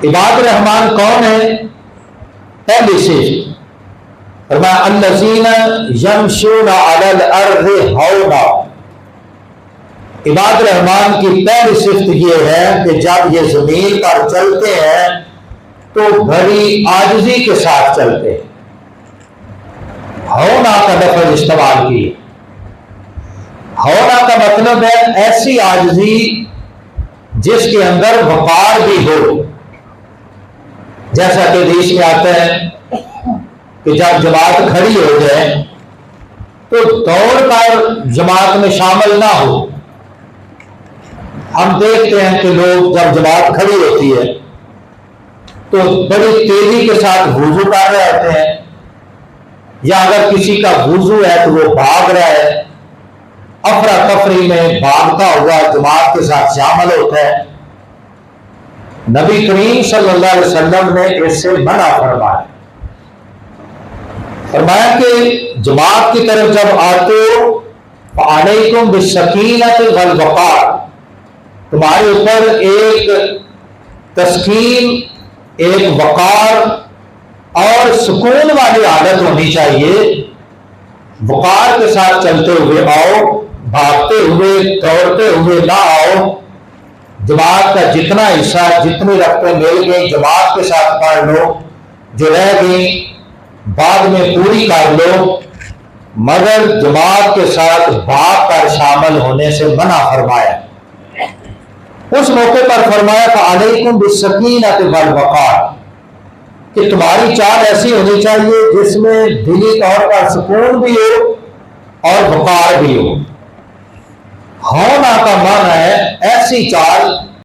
عباد الرحمان کون ہے؟ پہلی صفت فرمایا الذین یمشون علی الارض ہونا۔ عباد الرحمان کی پہلی صفت یہ ہے کہ جب یہ زمین پر چلتے ہیں تو بڑی عاجزی کے ساتھ چلتے ہیں۔ ہونا کا لفظ استعمال کی۔ ہونا کا مطلب ہے ایسی عاجزی جس کے اندر وقار بھی ہو، جیسا کہ حدیث میں آتا ہے کہ جب جماعت کھڑی ہو جائے تو دوڑ کر جماعت میں شامل نہ ہو۔ ہم دیکھتے ہیں کہ لوگ جب جماعت کھڑی ہوتی ہے تو بڑی تیزی کے ساتھ وضو کر رہے ہوتے ہیں، یا اگر کسی کا وضو ہے تو وہ بھاگ رہا ہے، افراتفری میں بھاگتا ہوا جماعت کے ساتھ شامل ہوتا ہے۔ نبی کریم صلی اللہ علیہ وسلم نے اس سے منع فرمایا۔ فرمایا کہ جماعت کی طرف جب آتے ہو فعلیکم بالسکینۃ والوقار، تمہارے اوپر ایک تسکین، ایک وقار اور سکون والی عادت ہونی چاہیے۔ وقار کے ساتھ چلتے ہوئے آؤ، بھاگتے ہوئے دوڑتے ہوئے نہ آؤ۔ جماعت کا جتنا حصہ، جتنی رقطیں مل گئی جماعت کے ساتھ پڑھ لو، جو رہ گئی بعد میں پوری کر لو، مگر جماعت کے ساتھ بھاگ کر شامل ہونے سے منع فرمایا۔ اس موقع پر فرمایا فعلیکم بالسکینۃ والوقار، کہ تمہاری چال ایسی ہونی چاہیے جس میں دلی طور پر سکون بھی ہو اور وقار بھی ہو۔ ہونا کا معنی ہے ایسی چال